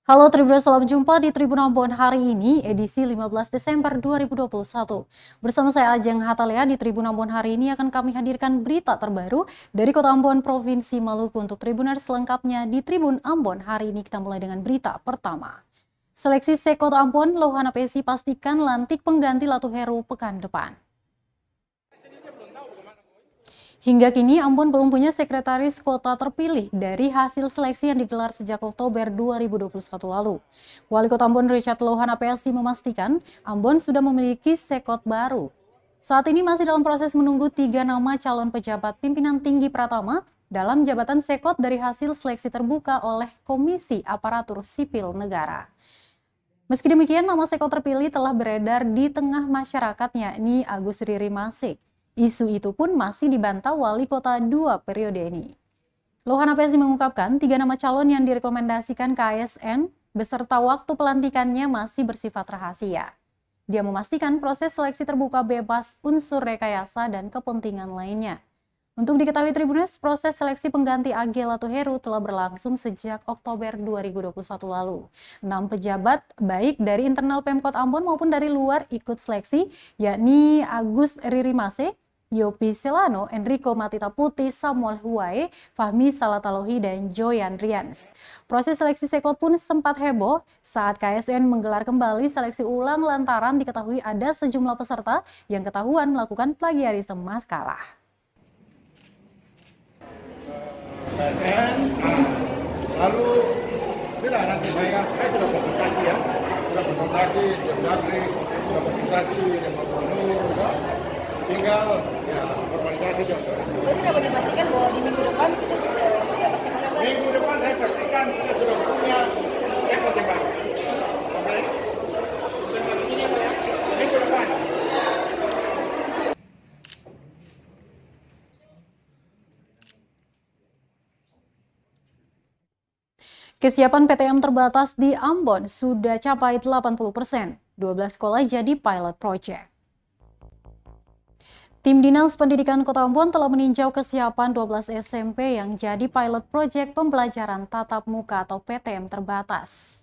Halo Tribuners, selamat jumpa di Tribun Ambon hari ini, edisi 15 Desember 2021. Bersama saya Ajeng Hatalea di Tribun Ambon hari ini akan kami hadirkan berita terbaru dari Kota Ambon, Provinsi Maluku. Untuk Tribuners selengkapnya di Tribun Ambon hari ini kita mulai dengan berita pertama. Seleksi Sekota Ambon, Lohana PSI pastikan lantik pengganti Latu Heru pekan depan. Hingga kini, Ambon belum punya sekretaris kota terpilih dari hasil seleksi yang digelar sejak Oktober 2021 lalu. Wali Kota Ambon Richard Lohana PSI memastikan Ambon sudah memiliki sekot baru. Saat ini masih dalam proses menunggu 3 nama calon pejabat pimpinan tinggi Pratama dalam jabatan sekot dari hasil seleksi terbuka oleh Komisi Aparatur Sipil Negara. Meski demikian, nama sekot terpilih telah beredar di tengah masyarakat, yakni Agus Riri Masik. Isu itu pun masih dibantah wali kota 2 periode ini. Lohana PSI mengungkapkan 3 nama calon yang direkomendasikan ke ASN beserta waktu pelantikannya masih bersifat rahasia. Dia memastikan proses seleksi terbuka bebas unsur rekayasa dan kepentingan lainnya. Untuk diketahui Tribuners, proses seleksi pengganti AG Latu Heru telah berlangsung sejak Oktober 2021 lalu. 6 pejabat baik dari internal Pemkot Ambon maupun dari luar ikut seleksi, yakni Agus Riri Masik, Yopi Selano, Enrico Matita Putih, Samuel Huwae, Fahmi Salatalohi, dan Joyan Rians. Proses seleksi sekot pun sempat heboh saat KSN menggelar kembali seleksi ulang lantaran diketahui ada sejumlah peserta yang ketahuan melakukan plagiarisme makalah. KSN, lalu tidak nanti saya sudah konsultasi ya, sudah konsultasi dengan Dagri, sudah konsultasi dengan Gubernur, tinggal ya formalisasi juga. Jadi dapat dipastikan bahwa di minggu depan kita sudah dapat sekot. Minggu depan saya pastikan kita sudah punya sekot yang baru. Oke? Minggu depan. Kesiapan PTM terbatas di Ambon sudah capai 80%. 12 sekolah jadi pilot project. Tim Dinas Pendidikan Kota Ambon telah meninjau kesiapan 12 SMP yang jadi pilot project pembelajaran tatap muka atau PTM terbatas.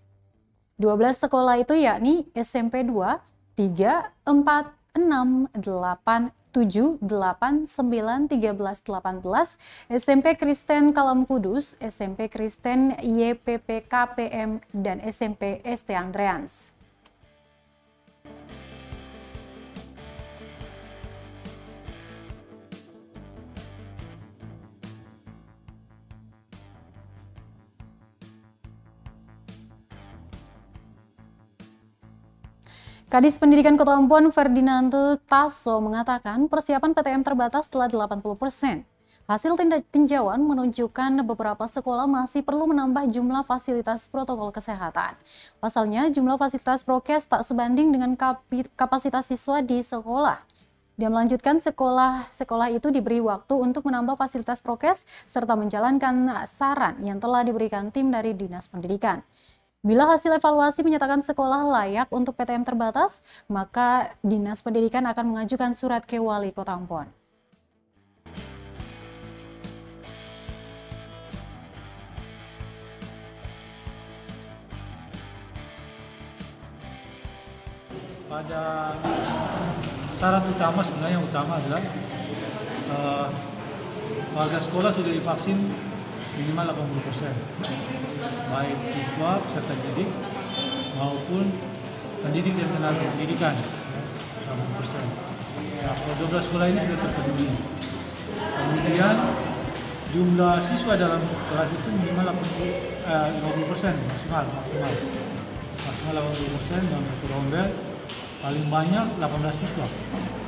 12 sekolah itu yakni SMP 2, 3, 4, 6, 8, 7, 8, 9, 13, 18, SMP Kristen Kalam Kudus, SMP Kristen YPP KPM, dan SMP ST Andreans. Kadis Pendidikan Kota Ambon Ferdinando Tasso mengatakan persiapan PTM terbatas telah 80%. Hasil tinjauan menunjukkan beberapa sekolah masih perlu menambah jumlah fasilitas protokol kesehatan. Pasalnya, jumlah fasilitas prokes tak sebanding dengan kapasitas siswa di sekolah. Dia melanjutkan sekolah itu diberi waktu untuk menambah fasilitas prokes serta menjalankan saran yang telah diberikan tim dari Dinas Pendidikan. Bila hasil evaluasi menyatakan sekolah layak untuk PTM terbatas, maka Dinas Pendidikan akan mengajukan surat ke Wali Kota Ambon. Pada syarat utama sebenarnya yang utama adalah warga sekolah sudah divaksin minimal 80%, baik siswa, peserta didik maupun pendidik dan tenaga pendidikan 80%. Nah, 12 sekolah ini sudah terpenuhi. Kemudian jumlah siswa dalam kelas itu minimal 50% maksimal 80% dalam satu rombel, paling banyak 18 siswa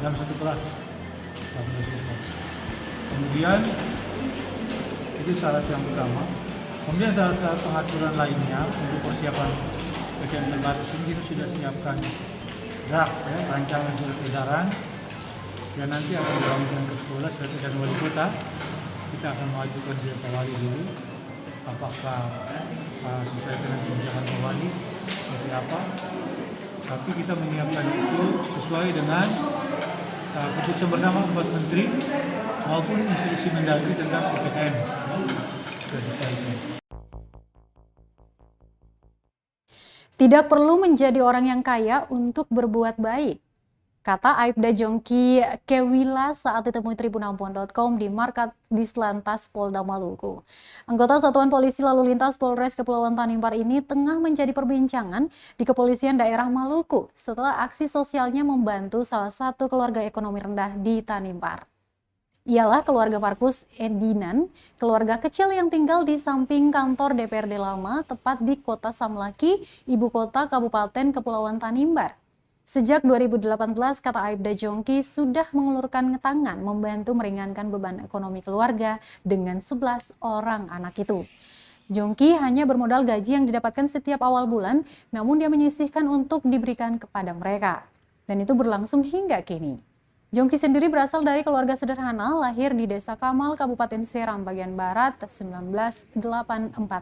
dalam satu kelas. 18 siswa. Kemudian itu syarat yang utama. Kemudian syarat pengaturan lainnya untuk persiapan PTM terbatas ini kita sudah siapkan draft ya, rancangan surat edaran dan nanti akan dibagikan ke sekolah surat edaran wali kota. Kita akan mengajukan ke Pak Wali dulu apakah sesuai dengan kebijakan Pak Wali seperti apa. Tapi kita menyiapkan itu sesuai dengan keputusan bersama 4 menteri maupun instruksi Mendagri tentang PPKM. Tidak perlu menjadi orang yang kaya untuk berbuat baik, kata Aibda Jongki Kewila saat ditemui tribunambon.com di Markas Dislantas Polda Maluku. Anggota Satuan Polisi Lalu Lintas Polres Kepulauan Tanimbar ini tengah menjadi perbincangan di Kepolisian Daerah Maluku setelah aksi sosialnya membantu salah satu keluarga ekonomi rendah di Tanimbar. Ialah keluarga Markus Edinan, keluarga kecil yang tinggal di samping kantor DPRD lama, tepat di Kota Samlaki, ibu kota Kabupaten Kepulauan Tanimbar. Sejak 2018, kata Aibda Jongki sudah mengulurkan tangan membantu meringankan beban ekonomi keluarga dengan 11 orang anak itu. Jongki hanya bermodal gaji yang didapatkan setiap awal bulan, namun dia menyisihkan untuk diberikan kepada mereka. Dan itu berlangsung hingga kini. Jongki sendiri berasal dari keluarga sederhana, lahir di Desa Kamal, Kabupaten Seram, bagian Barat, 1984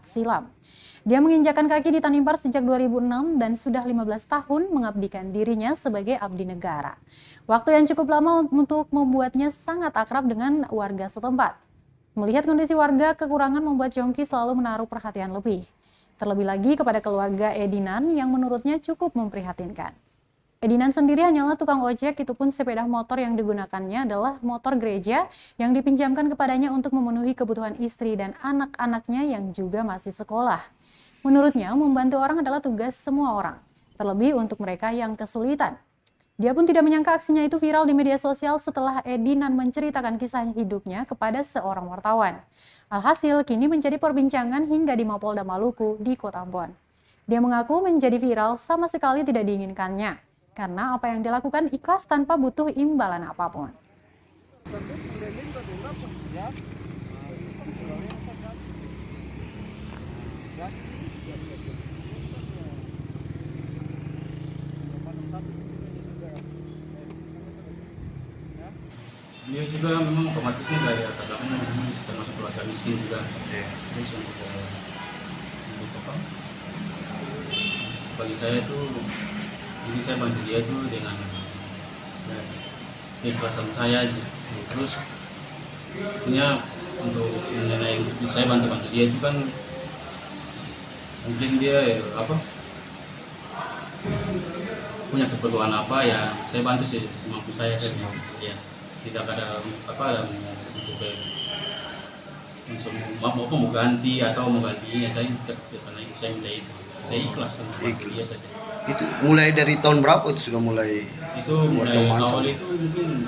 silam. Dia menginjakan kaki di Tanimbar sejak 2006 dan sudah 15 tahun mengabdikan dirinya sebagai abdi negara. Waktu yang cukup lama untuk membuatnya sangat akrab dengan warga setempat. Melihat kondisi warga kekurangan membuat Jongki selalu menaruh perhatian lebih. Terlebih lagi kepada keluarga Edinan yang menurutnya cukup memprihatinkan. Edinan sendiri hanyalah tukang ojek, itu pun sepeda motor yang digunakannya adalah motor gereja yang dipinjamkan kepadanya untuk memenuhi kebutuhan istri dan anak-anaknya yang juga masih sekolah. Menurutnya, membantu orang adalah tugas semua orang, terlebih untuk mereka yang kesulitan. Dia pun tidak menyangka aksinya itu viral di media sosial setelah Edinan menceritakan kisah hidupnya kepada seorang wartawan. Alhasil, kini menjadi perbincangan hingga di Mapolda Maluku di Kota Ambon. Dia mengaku menjadi viral sama sekali tidak diinginkannya, karena apa yang dilakukan ikhlas tanpa butuh imbalan apapun. Dia juga memang otomatisnya dari latar belakangnya termasuk keluarga miskin juga. Terus untuk apa? Bagi saya itu, jadi saya bantu dia itu dengan keikhlasan saya aja. Terus punya untuk mengenai untuk saya bantu dia itu kan mungkin dia punya keperluan apa ya saya bantu sih semampu saya saja. Ya tidak ada untuk mau ganti atau mau gantinya saya karena itu saya minta itu. Saya ikhlas untuk dia saja. Itu mulai dari tahun berapa itu sudah mulai? Itu mulai awal itu mungkin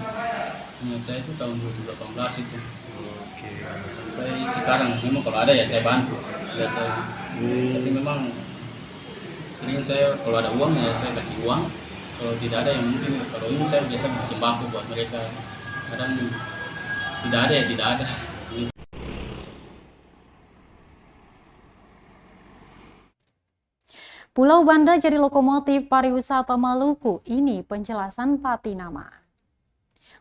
ingat saya itu tahun 2018 itu. Oke. Sampai sekarang memang kalau ada ya saya bantu. Tapi memang sering saya kalau ada uang ya saya kasih uang. Kalau tidak ada yang mungkin kalau ini saya biasa beli sembako buat mereka. Kadang tidak ada ya tidak ada. Pulau Banda jadi lokomotif pariwisata Maluku, ini penjelasan Patinama.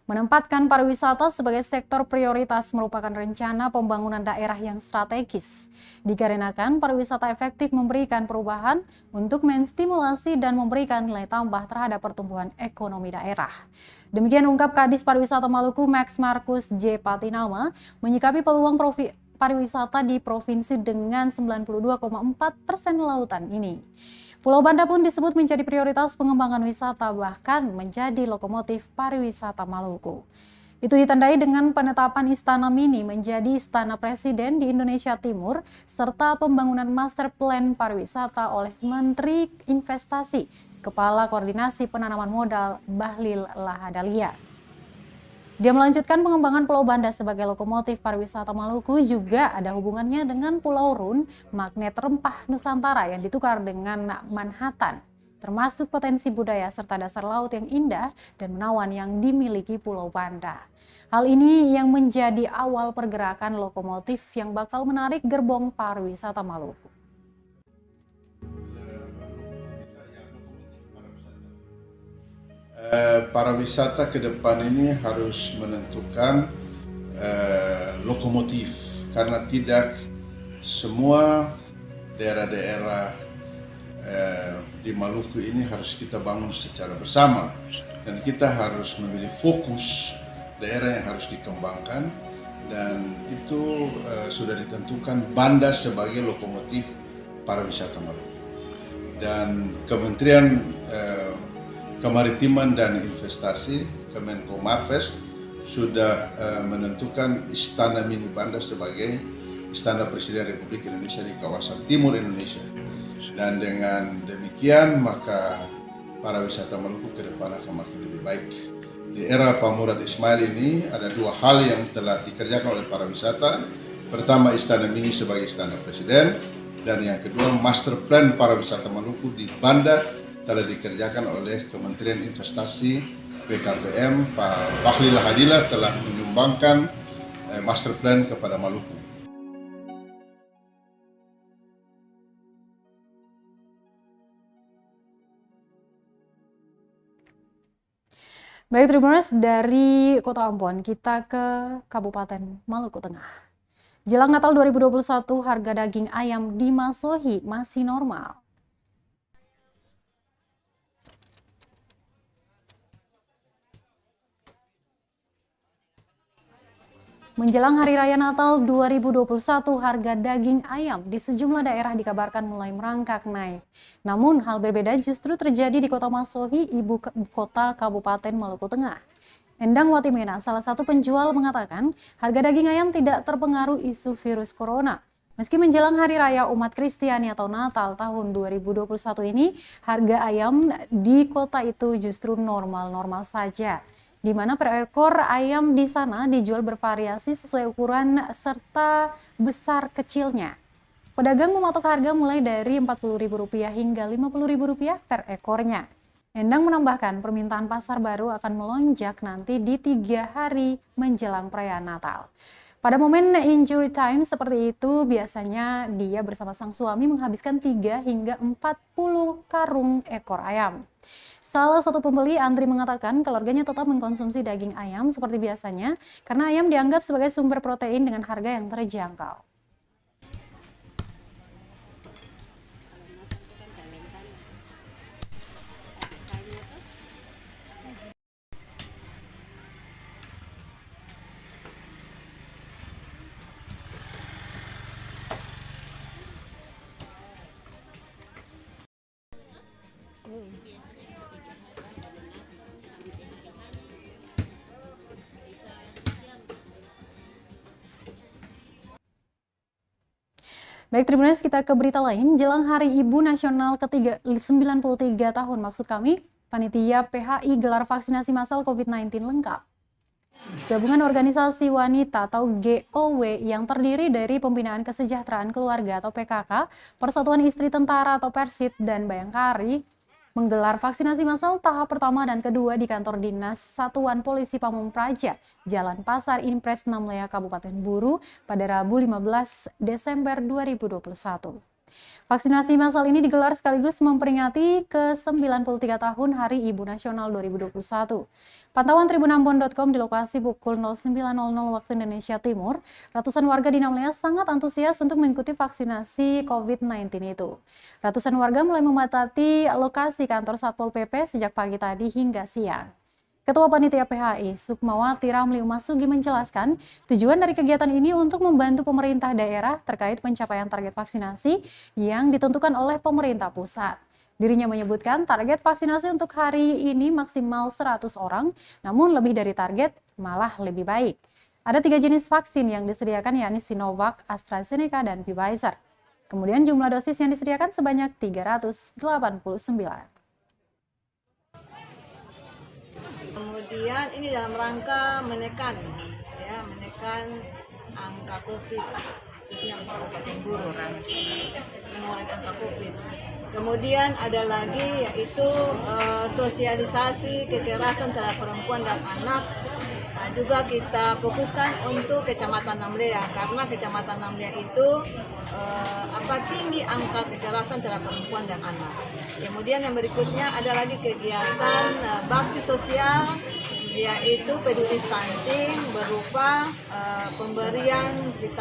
Menempatkan pariwisata sebagai sektor prioritas merupakan rencana pembangunan daerah yang strategis. Dikarenakan pariwisata efektif memberikan perubahan untuk menstimulasi dan memberikan nilai tambah terhadap pertumbuhan ekonomi daerah. Demikian ungkap Kadis Pariwisata Maluku Max Markus J. Patinama menyikapi peluang pariwisata di provinsi dengan 92,4% lautan ini. Pulau Banda pun disebut menjadi prioritas pengembangan wisata, bahkan menjadi lokomotif pariwisata Maluku. Itu ditandai dengan penetapan Istana Mini menjadi Istana Presiden di Indonesia Timur, serta pembangunan master plan pariwisata oleh Menteri Investasi, Kepala Koordinasi Penanaman Modal Bahlil Lahadalia. Dia melanjutkan pengembangan Pulau Banda sebagai lokomotif pariwisata Maluku juga ada hubungannya dengan Pulau Run, magnet rempah Nusantara yang ditukar dengan Manhattan, termasuk potensi budaya serta dasar laut yang indah dan menawan yang dimiliki Pulau Banda. Hal ini yang menjadi awal pergerakan lokomotif yang bakal menarik gerbong pariwisata Maluku. Pariwisata ke depan ini harus menentukan lokomotif, karena tidak semua daerah-daerah di Maluku ini harus kita bangun secara bersama, dan kita harus memilih fokus daerah yang harus dikembangkan, dan itu sudah ditentukan Banda sebagai lokomotif pariwisata Maluku. dan Kementerian Kemaritiman dan Investasi Kemenko Marves sudah menentukan Istana Mini Banda sebagai Istana Presiden Republik Indonesia di kawasan timur Indonesia. Dan dengan demikian maka para wisata Maluku ke depan akan makin lebih baik. Di era Pak Murad Ismail ini ada dua hal yang telah dikerjakan oleh para wisata. Pertama, Istana Mini sebagai Istana Presiden, dan yang kedua, Master Plan para wisata Maluku di Banda telah dikerjakan oleh Kementerian Investasi PKPM. Pak Bahlil Lahadilah telah menyumbangkan Master Plan kepada Maluku. Baik, Tribuners, dari Kota Ambon kita ke Kabupaten Maluku Tengah. Jelang Natal 2021, harga daging ayam di Masohi masih normal. Menjelang Hari Raya Natal 2021, harga daging ayam di sejumlah daerah dikabarkan mulai merangkak naik. Namun, hal berbeda justru terjadi di Kota Masohi, ibu kota Kabupaten Maluku Tengah. Endang Watimena, salah satu penjual, mengatakan harga daging ayam tidak terpengaruh isu virus corona. Meski menjelang Hari Raya umat Kristiani atau Natal tahun 2021 ini, harga ayam di kota itu justru normal-normal saja, di mana per ekor ayam di sana dijual bervariasi sesuai ukuran serta besar kecilnya. Pedagang mematok harga mulai dari Rp40.000 hingga Rp50.000 per ekornya. Endang menambahkan permintaan pasar baru akan melonjak nanti di 3 hari menjelang perayaan Natal. Pada momen injury time seperti itu, biasanya dia bersama sang suami menghabiskan 3 hingga 40 karung ekor ayam. Salah satu pembeli, Andri, mengatakan keluarganya tetap mengkonsumsi daging ayam seperti biasanya karena ayam dianggap sebagai sumber protein dengan harga yang terjangkau. Baik, Tribuners, kita ke berita lain. Jelang Hari Ibu Nasional ke-93 tahun, maksud kami, Panitia PHI gelar vaksinasi massal COVID-19 lengkap. Gabungan Organisasi Wanita atau GOW yang terdiri dari Pembinaan Kesejahteraan Keluarga atau PKK, Persatuan Istri Tentara atau Persit, dan Bayangkari menggelar vaksinasi massal tahap pertama dan kedua di kantor Dinas Satuan Polisi Pamung Praja, Jalan Pasar Impres Namlea, Kabupaten Buru pada Rabu 15 Desember 2021. Vaksinasi massal ini digelar sekaligus memperingati ke-93 tahun Hari Ibu Nasional 2021. Pantauan tribunambon.com di lokasi pukul 09.00 waktu Indonesia Timur, ratusan warga di Namlea sangat antusias untuk mengikuti vaksinasi COVID-19 itu. Ratusan warga mulai memadati lokasi kantor Satpol PP sejak pagi tadi hingga siang. Ketua Panitia PHI, Sukmawati Ramli Umasugi, menjelaskan tujuan dari kegiatan ini untuk membantu pemerintah daerah terkait pencapaian target vaksinasi yang ditentukan oleh pemerintah pusat. Dirinya menyebutkan target vaksinasi untuk hari ini maksimal 100 orang, namun lebih dari target malah lebih baik. Ada 3 jenis vaksin yang disediakan, yakni Sinovac, AstraZeneca, dan Pfizer. Kemudian jumlah dosis yang disediakan sebanyak 389. Kemudian ini dalam rangka menekan angka COVID, khususnya untuk Kabupaten Buru, mengurangi angka COVID. Kemudian ada lagi yaitu sosialisasi kekerasan terhadap perempuan dan anak. Nah, juga kita fokuskan untuk Kecamatan Namlea karena Kecamatan Namlea itu tinggi angka kekerasan terhadap perempuan dan anak. Kemudian yang berikutnya ada lagi kegiatan bakti sosial, yaitu peduli stunting berupa pemberian vitamin